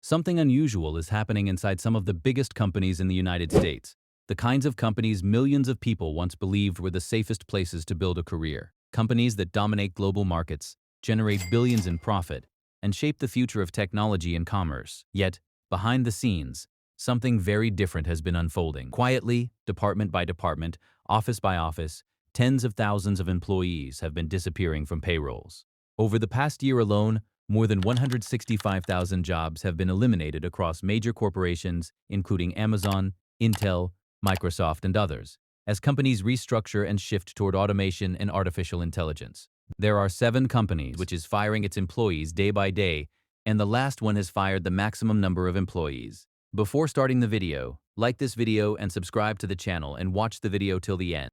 Something unusual is happening inside some of the biggest companies in the United States. The kinds of companies millions of people once believed were the safest places to build a career. Companies that dominate global markets, generate billions in profit, and shape the future of technology and commerce. Yet, behind the scenes, something very different has been unfolding. Quietly, department by department, office by office, tens of thousands of employees have been disappearing from payrolls. Over the past year alone, more than 165,000 jobs have been eliminated across major corporations, including Amazon, Intel, Microsoft, and others, as companies restructure and shift toward automation and artificial intelligence. There are 7 companies which is firing its employees day by day, and the last one has fired the maximum number of employees. Before starting the video, like this video and subscribe to the channel and watch the video till the end.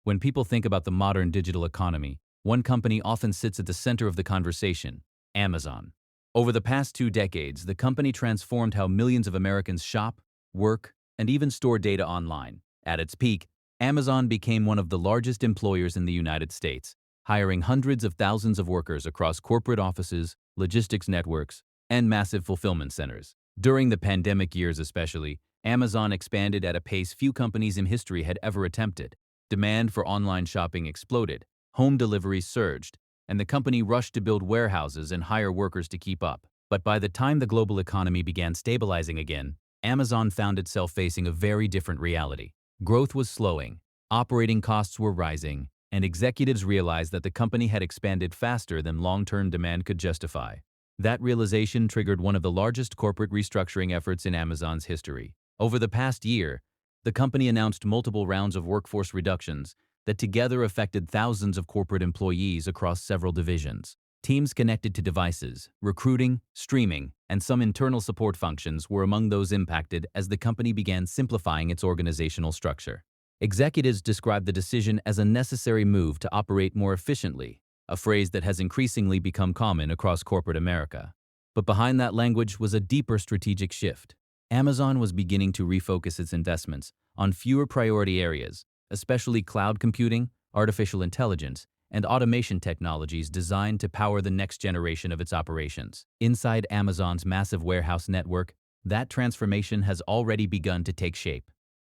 When people think about the modern digital economy, one company often sits at the center of the conversation: Amazon. Over the past 2 decades, the company transformed how millions of Americans shop, work, and even store data online. At its peak, Amazon became one of the largest employers in the United States, hiring hundreds of thousands of workers across corporate offices, logistics networks, and massive fulfillment centers. During the pandemic years especially, Amazon expanded at a pace few companies in history had ever attempted. Demand for online shopping exploded, home deliveries surged, and the company rushed to build warehouses and hire workers to keep up. But by the time the global economy began stabilizing again, Amazon found itself facing a very different reality. Growth was slowing, operating costs were rising, and executives realized that the company had expanded faster than long-term demand could justify. That realization triggered one of the largest corporate restructuring efforts in Amazon's history. Over the past year, the company announced multiple rounds of workforce reductions that together affected thousands of corporate employees across several divisions. Teams connected to devices, recruiting, streaming, and some internal support functions were among those impacted as the company began simplifying its organizational structure. Executives described the decision as a necessary move to operate more efficiently, a phrase that has increasingly become common across corporate America. But behind that language was a deeper strategic shift. Amazon was beginning to refocus its investments on fewer priority areas, especially cloud computing, artificial intelligence, and automation technologies designed to power the next generation of its operations. Inside Amazon's massive warehouse network, that transformation has already begun to take shape.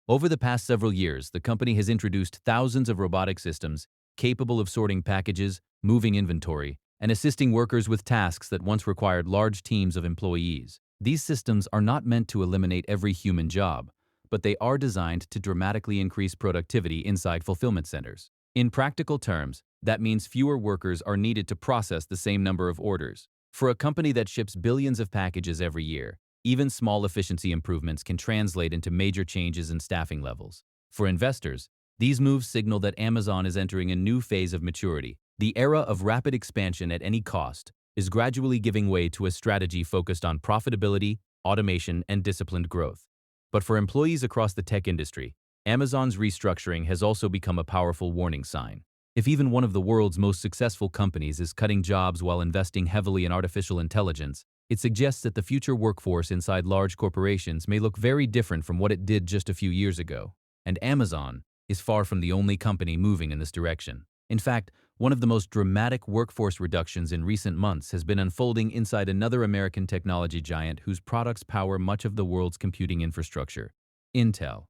Over the past several years, the company has introduced thousands of robotic systems capable of sorting packages, moving inventory, and assisting workers with tasks that once required large teams of employees. These systems are not meant to eliminate every human job, but they are designed to dramatically increase productivity inside fulfillment centers. In practical terms, that means fewer workers are needed to process the same number of orders. For a company that ships billions of packages every year, even small efficiency improvements can translate into major changes in staffing levels. For investors, these moves signal that Amazon is entering a new phase of maturity. The era of rapid expansion at any cost is gradually giving way to a strategy focused on profitability, automation, and disciplined growth. But for employees across the tech industry, Amazon's restructuring has also become a powerful warning sign. If even one of the world's most successful companies is cutting jobs while investing heavily in artificial intelligence, it suggests that the future workforce inside large corporations may look very different from what it did just a few years ago. And Amazon is far from the only company moving in this direction. In fact, one of the most dramatic workforce reductions in recent months has been unfolding inside another American technology giant whose products power much of the world's computing infrastructure: Intel.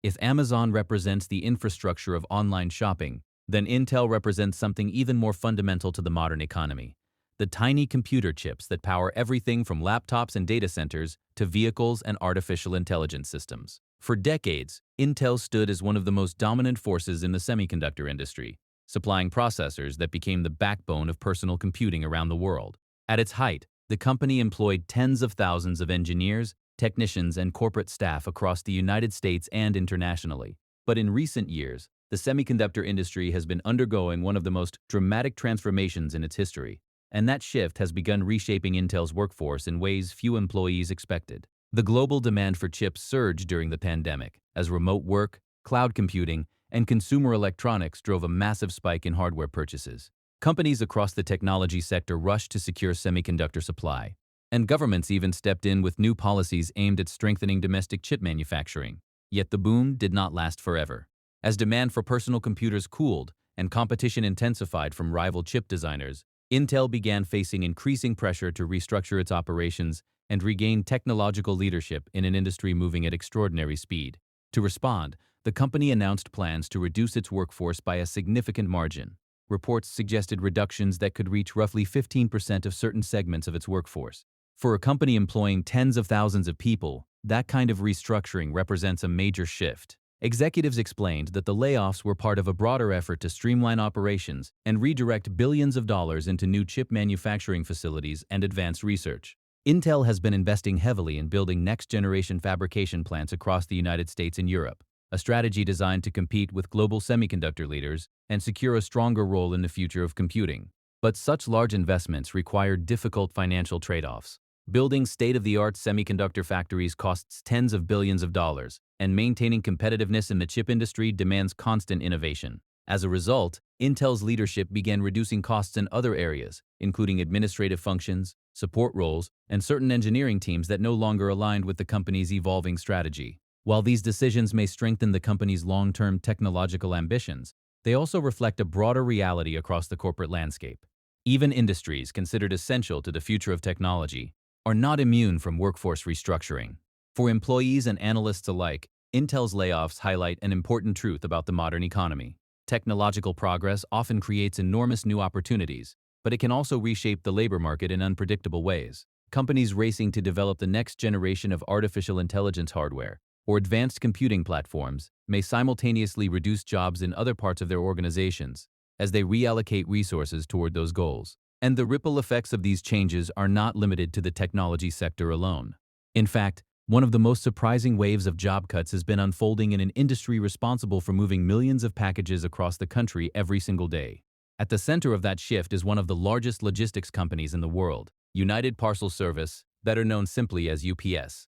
If Amazon represents the infrastructure of online shopping, then Intel represents something even more fundamental to the modern economy: the tiny computer chips that power everything from laptops and data centers to vehicles and artificial intelligence systems. For decades, Intel stood as one of the most dominant forces in the semiconductor industry, supplying processors that became the backbone of personal computing around the world. At its height, the company employed tens of thousands of engineers, technicians, and corporate staff across the United States and internationally. But in recent years, the semiconductor industry has been undergoing one of the most dramatic transformations in its history, and that shift has begun reshaping Intel's workforce in ways few employees expected. The global demand for chips surged during the pandemic, as remote work, cloud computing, and consumer electronics drove a massive spike in hardware purchases. Companies across the technology sector rushed to secure semiconductor supply, and governments even stepped in with new policies aimed at strengthening domestic chip manufacturing. Yet the boom did not last forever. As demand for personal computers cooled and competition intensified from rival chip designers, Intel began facing increasing pressure to restructure its operations and regain technological leadership in an industry moving at extraordinary speed. To respond, the company announced plans to reduce its workforce by a significant margin. Reports suggested reductions that could reach roughly 15% of certain segments of its workforce. For a company employing tens of thousands of people, that kind of restructuring represents a major shift. Executives explained that the layoffs were part of a broader effort to streamline operations and redirect billions of dollars into new chip manufacturing facilities and advanced research. Intel has been investing heavily in building next-generation fabrication plants across the United States and Europe, a strategy designed to compete with global semiconductor leaders and secure a stronger role in the future of computing. But such large investments require difficult financial trade-offs. Building state-of-the-art semiconductor factories costs tens of billions of dollars, and maintaining competitiveness in the chip industry demands constant innovation. As a result, Intel's leadership began reducing costs in other areas, including administrative functions, support roles, and certain engineering teams that no longer aligned with the company's evolving strategy. While these decisions may strengthen the company's long-term technological ambitions, they also reflect a broader reality across the corporate landscape. Even industries considered essential to the future of technology are not immune from workforce restructuring. For employees and analysts alike, Intel's layoffs highlight an important truth about the modern economy. Technological progress often creates enormous new opportunities, but it can also reshape the labor market in unpredictable ways. Companies racing to develop the next generation of artificial intelligence hardware or advanced computing platforms may simultaneously reduce jobs in other parts of their organizations as they reallocate resources toward those goals. And the ripple effects of these changes are not limited to the technology sector alone. In fact, one of the most surprising waves of job cuts has been unfolding in an industry responsible for moving millions of packages across the country every single day. At the center of that shift is one of the largest logistics companies in the world, United Parcel Service, better known simply as UPS.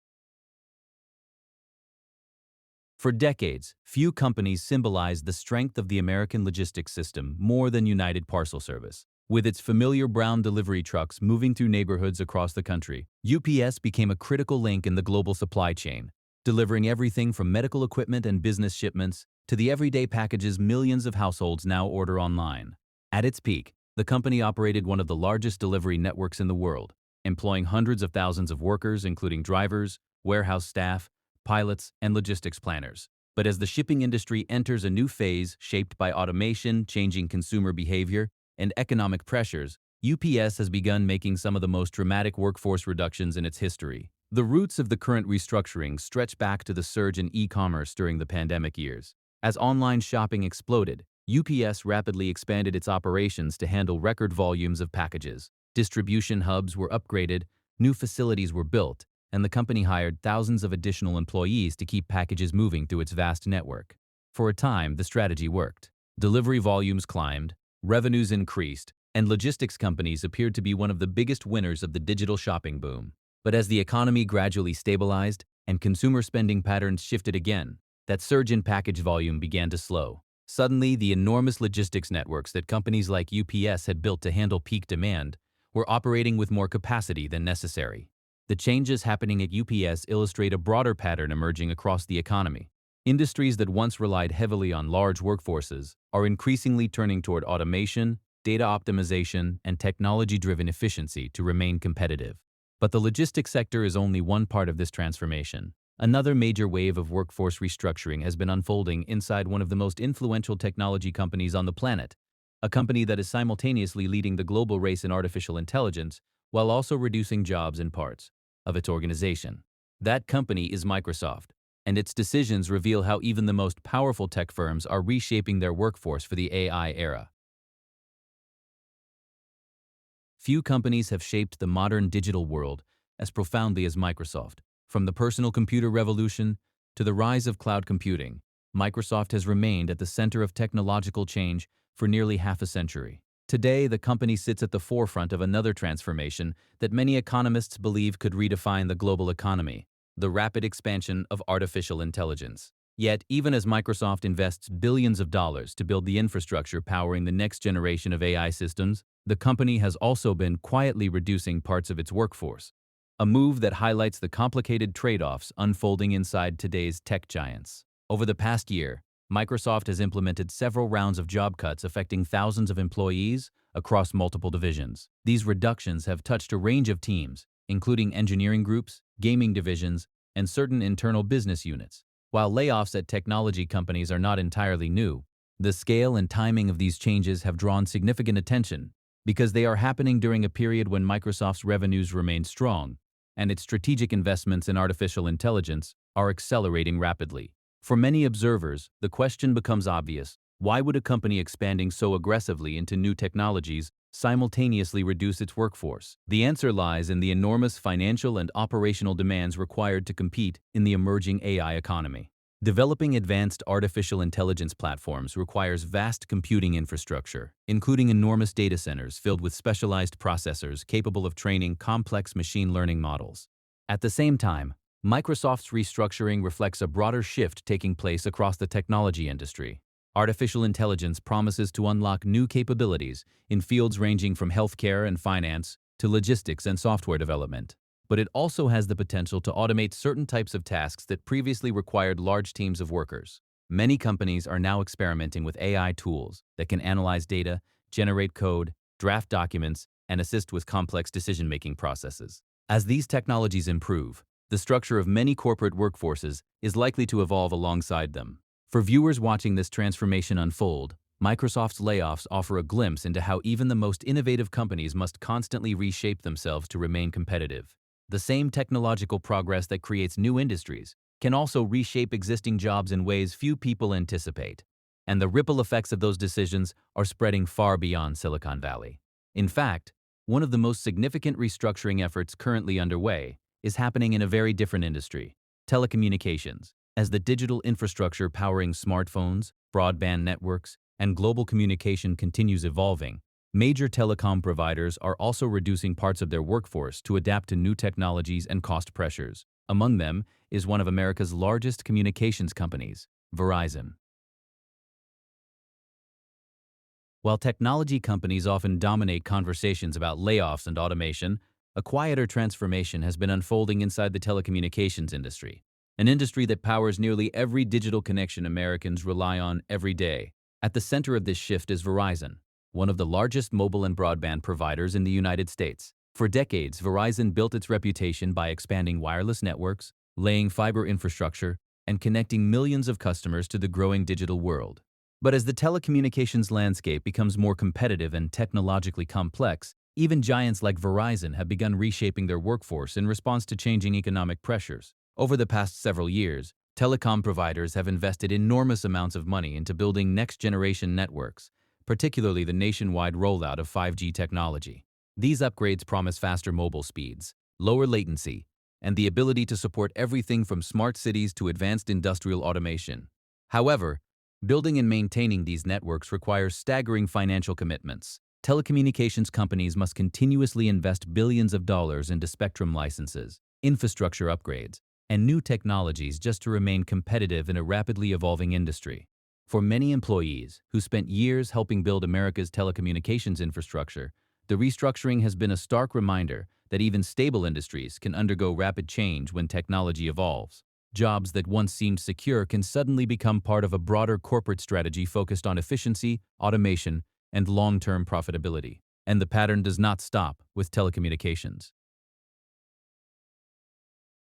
For decades, few companies symbolized the strength of the American logistics system more than United Parcel Service. With its familiar brown delivery trucks moving through neighborhoods across the country, UPS became a critical link in the global supply chain, delivering everything from medical equipment and business shipments to the everyday packages millions of households now order online. At its peak, the company operated one of the largest delivery networks in the world, employing hundreds of thousands of workers, including drivers, warehouse staff, pilots, and logistics planners. But as the shipping industry enters a new phase shaped by automation, changing consumer behavior, and economic pressures, UPS has begun making some of the most dramatic workforce reductions in its history. The roots of the current restructuring stretch back to the surge in e-commerce during the pandemic years. As online shopping exploded, UPS rapidly expanded its operations to handle record volumes of packages. Distribution hubs were upgraded, new facilities were built, and the company hired thousands of additional employees to keep packages moving through its vast network. For a time, the strategy worked. Delivery volumes climbed, revenues increased, and logistics companies appeared to be one of the biggest winners of the digital shopping boom. But as the economy gradually stabilized and consumer spending patterns shifted again, that surge in package volume began to slow. Suddenly, the enormous logistics networks that companies like UPS had built to handle peak demand were operating with more capacity than necessary. The changes happening at UPS illustrate a broader pattern emerging across the economy. Industries that once relied heavily on large workforces are increasingly turning toward automation, data optimization, and technology-driven efficiency to remain competitive. But the logistics sector is only one part of this transformation. Another major wave of workforce restructuring has been unfolding inside one of the most influential technology companies on the planet, a company that is simultaneously leading the global race in artificial intelligence while also reducing jobs in parts of its organization. That company is Microsoft, and its decisions reveal how even the most powerful tech firms are reshaping their workforce for the AI era. Few companies have shaped the modern digital world as profoundly as Microsoft. From the personal computer revolution to the rise of cloud computing, Microsoft has remained at the center of technological change for nearly half a century. Today, the company sits at the forefront of another transformation that many economists believe could redefine the global economy: the rapid expansion of artificial intelligence. Yet, even as Microsoft invests billions of dollars to build the infrastructure powering the next generation of AI systems, the company has also been quietly reducing parts of its workforce, a move that highlights the complicated trade-offs unfolding inside today's tech giants. Over the past year, Microsoft has implemented several rounds of job cuts affecting thousands of employees across multiple divisions. These reductions have touched a range of teams, including engineering groups, gaming divisions, and certain internal business units. While layoffs at technology companies are not entirely new, the scale and timing of these changes have drawn significant attention because they are happening during a period when Microsoft's revenues remain strong and its strategic investments in artificial intelligence are accelerating rapidly. For many observers, the question becomes obvious: why would a company expanding so aggressively into new technologies simultaneously reduce its workforce? The answer lies in the enormous financial and operational demands required to compete in the emerging AI economy. Developing advanced artificial intelligence platforms requires vast computing infrastructure, including enormous data centers filled with specialized processors capable of training complex machine learning models. At the same time, Microsoft's restructuring reflects a broader shift taking place across the technology industry. Artificial intelligence promises to unlock new capabilities in fields ranging from healthcare and finance to logistics and software development. But it also has the potential to automate certain types of tasks that previously required large teams of workers. Many companies are now experimenting with AI tools that can analyze data, generate code, draft documents, and assist with complex decision-making processes. As these technologies improve, the structure of many corporate workforces is likely to evolve alongside them. For viewers watching this transformation unfold, Microsoft's layoffs offer a glimpse into how even the most innovative companies must constantly reshape themselves to remain competitive. The same technological progress that creates new industries can also reshape existing jobs in ways few people anticipate, and the ripple effects of those decisions are spreading far beyond Silicon Valley. In fact, one of the most significant restructuring efforts currently underway is happening in a very different industry: telecommunications. As the digital infrastructure powering smartphones, broadband networks, and global communication continues evolving, major telecom providers are also reducing parts of their workforce to adapt to new technologies and cost pressures. Among them is one of America's largest communications companies, Verizon. While technology companies often dominate conversations about layoffs and automation, a quieter transformation has been unfolding inside the telecommunications industry, an industry that powers nearly every digital connection Americans rely on every day. At the center of this shift is Verizon, one of the largest mobile and broadband providers in the United States. For decades, Verizon built its reputation by expanding wireless networks, laying fiber infrastructure, and connecting millions of customers to the growing digital world. But as the telecommunications landscape becomes more competitive and technologically complex, even giants like Verizon have begun reshaping their workforce in response to changing economic pressures. Over the past several years, telecom providers have invested enormous amounts of money into building next-generation networks, particularly the nationwide rollout of 5G technology. These upgrades promise faster mobile speeds, lower latency, and the ability to support everything from smart cities to advanced industrial automation. However, building and maintaining these networks requires staggering financial commitments. Telecommunications companies must continuously invest billions of dollars into spectrum licenses, infrastructure upgrades, and new technologies just to remain competitive in a rapidly evolving industry. For many employees who spent years helping build America's telecommunications infrastructure, the restructuring has been a stark reminder that even stable industries can undergo rapid change when technology evolves. Jobs that once seemed secure can suddenly become part of a broader corporate strategy focused on efficiency, automation, and long-term profitability. And the pattern does not stop with telecommunications.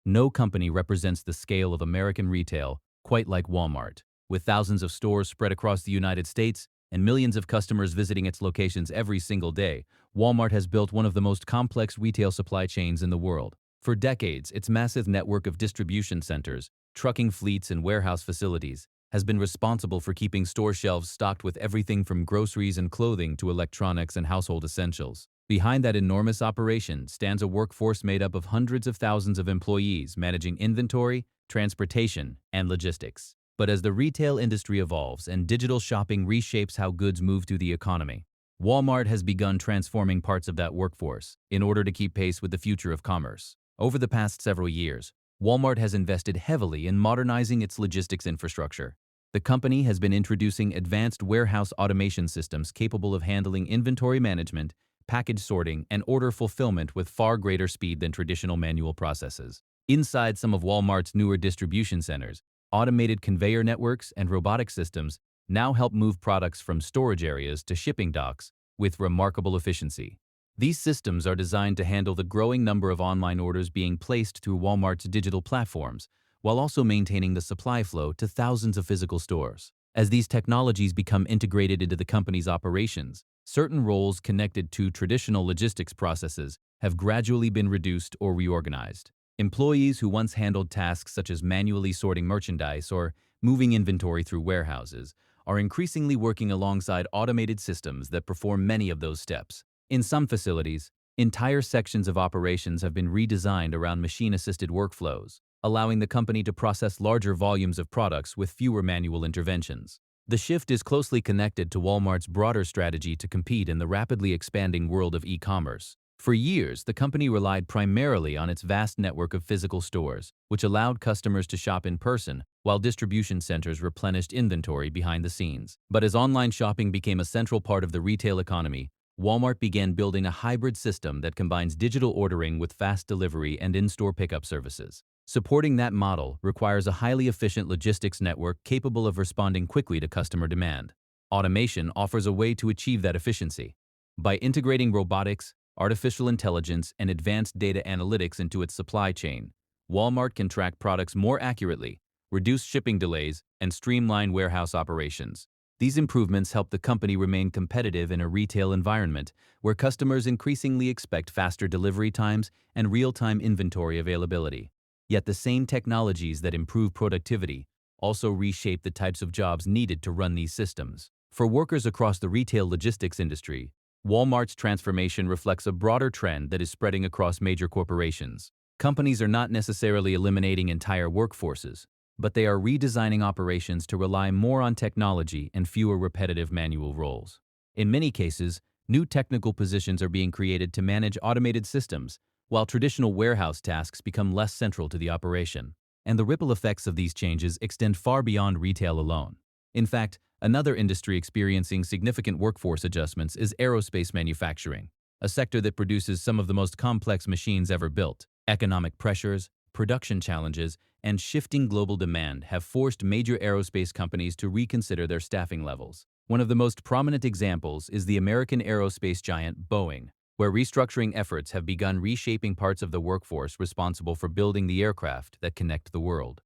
No company represents the scale of American retail quite like Walmart. With thousands of stores spread across the United States and millions of customers visiting its locations every single day, Walmart has built one of the most complex retail supply chains in the world. For decades, its massive network of distribution centers, trucking fleets, and warehouse facilities has been responsible for keeping store shelves stocked with everything from groceries and clothing to electronics and household essentials. Behind that enormous operation stands a workforce made up of hundreds of thousands of employees managing inventory, transportation, and logistics. But as the retail industry evolves and digital shopping reshapes how goods move through the economy, Walmart has begun transforming parts of that workforce in order to keep pace with the future of commerce. Over the past several years, Walmart has invested heavily in modernizing its logistics infrastructure. The company has been introducing advanced warehouse automation systems capable of handling inventory management, package sorting, and order fulfillment with far greater speed than traditional manual processes. Inside some of Walmart's newer distribution centers, automated conveyor networks and robotic systems now help move products from storage areas to shipping docks with remarkable efficiency. These systems are designed to handle the growing number of online orders being placed through Walmart's digital platforms, while also maintaining the supply flow to thousands of physical stores. As these technologies become integrated into the company's operations, certain roles connected to traditional logistics processes have gradually been reduced or reorganized. Employees who once handled tasks such as manually sorting merchandise or moving inventory through warehouses are increasingly working alongside automated systems that perform many of those steps. In some facilities, entire sections of operations have been redesigned around machine-assisted workflows, allowing the company to process larger volumes of products with fewer manual interventions. The shift is closely connected to Walmart's broader strategy to compete in the rapidly expanding world of e-commerce. For years, the company relied primarily on its vast network of physical stores, which allowed customers to shop in person, while distribution centers replenished inventory behind the scenes. But as online shopping became a central part of the retail economy, Walmart began building a hybrid system that combines digital ordering with fast delivery and in-store pickup services. Supporting that model requires a highly efficient logistics network capable of responding quickly to customer demand. Automation offers a way to achieve that efficiency. By integrating robotics, artificial intelligence, and advanced data analytics into its supply chain, Walmart can track products more accurately, reduce shipping delays, and streamline warehouse operations. These improvements help the company remain competitive in a retail environment where customers increasingly expect faster delivery times and real-time inventory availability. Yet the same technologies that improve productivity also reshape the types of jobs needed to run these systems. For workers across the retail logistics industry, Walmart's transformation reflects a broader trend that is spreading across major corporations. Companies are not necessarily eliminating entire workforces, but they are redesigning operations to rely more on technology and fewer repetitive manual roles. In many cases, new technical positions are being created to manage automated systems, while traditional warehouse tasks become less central to the operation. And the ripple effects of these changes extend far beyond retail alone. In fact, another industry experiencing significant workforce adjustments is aerospace manufacturing, a sector that produces some of the most complex machines ever built. Economic pressures, production challenges, and shifting global demand have forced major aerospace companies to reconsider their staffing levels. One of the most prominent examples is the American aerospace giant Boeing, where restructuring efforts have begun reshaping parts of the workforce responsible for building the aircraft that connect the world.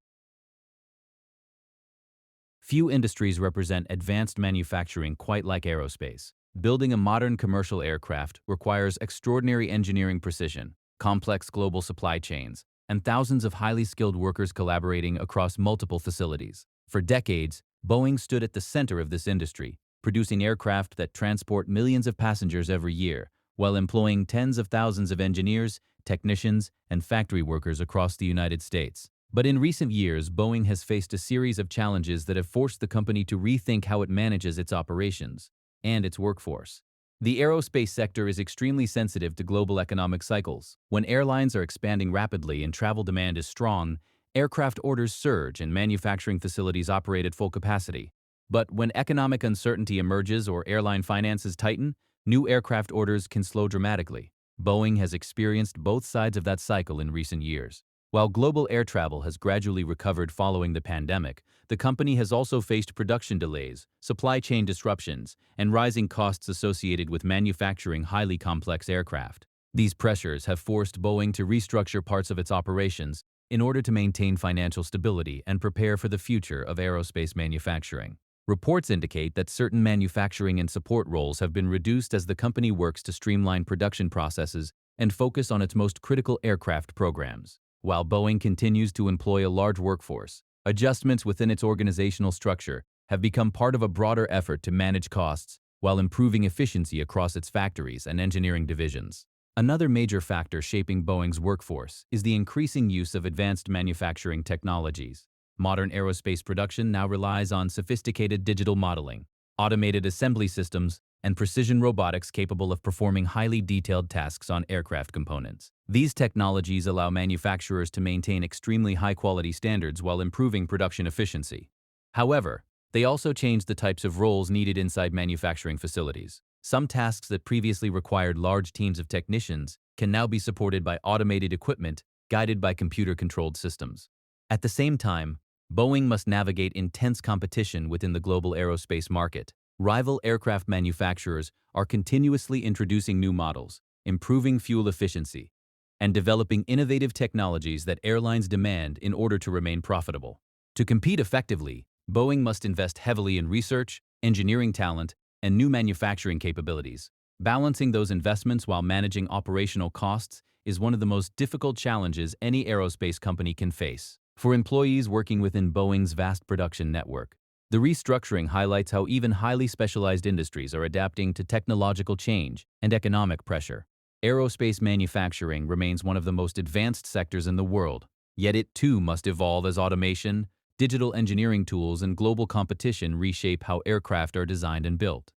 Few industries represent advanced manufacturing quite like aerospace. Building a modern commercial aircraft requires extraordinary engineering precision, complex global supply chains, and thousands of highly skilled workers collaborating across multiple facilities. For decades, Boeing stood at the center of this industry, producing aircraft that transport millions of passengers every year, while employing tens of thousands of engineers, technicians, and factory workers across the United States. But in recent years, Boeing has faced a series of challenges that have forced the company to rethink how it manages its operations and its workforce. The aerospace sector is extremely sensitive to global economic cycles. When airlines are expanding rapidly and travel demand is strong, aircraft orders surge and manufacturing facilities operate at full capacity. But when economic uncertainty emerges or airline finances tighten, new aircraft orders can slow dramatically. Boeing has experienced both sides of that cycle in recent years. While global air travel has gradually recovered following the pandemic, the company has also faced production delays, supply chain disruptions, and rising costs associated with manufacturing highly complex aircraft. These pressures have forced Boeing to restructure parts of its operations in order to maintain financial stability and prepare for the future of aerospace manufacturing. Reports indicate that certain manufacturing and support roles have been reduced as the company works to streamline production processes and focus on its most critical aircraft programs. While Boeing continues to employ a large workforce, adjustments within its organizational structure have become part of a broader effort to manage costs while improving efficiency across its factories and engineering divisions. Another major factor shaping Boeing's workforce is the increasing use of advanced manufacturing technologies. Modern aerospace production now relies on sophisticated digital modeling, automated assembly systems, and precision robotics capable of performing highly detailed tasks on aircraft components. These technologies allow manufacturers to maintain extremely high-quality standards while improving production efficiency. However, they also change the types of roles needed inside manufacturing facilities. Some tasks that previously required large teams of technicians can now be supported by automated equipment guided by computer-controlled systems. At the same time, Boeing must navigate intense competition within the global aerospace market. Rival aircraft manufacturers are continuously introducing new models, improving fuel efficiency, and developing innovative technologies that airlines demand in order to remain profitable. To compete effectively, Boeing must invest heavily in research, engineering talent, and new manufacturing capabilities. Balancing those investments while managing operational costs is one of the most difficult challenges any aerospace company can face. For employees working within Boeing's vast production network, the restructuring highlights how even highly specialized industries are adapting to technological change and economic pressure. Aerospace manufacturing remains one of the most advanced sectors in the world, yet it too must evolve as automation, digital engineering tools, and global competition reshape how aircraft are designed and built.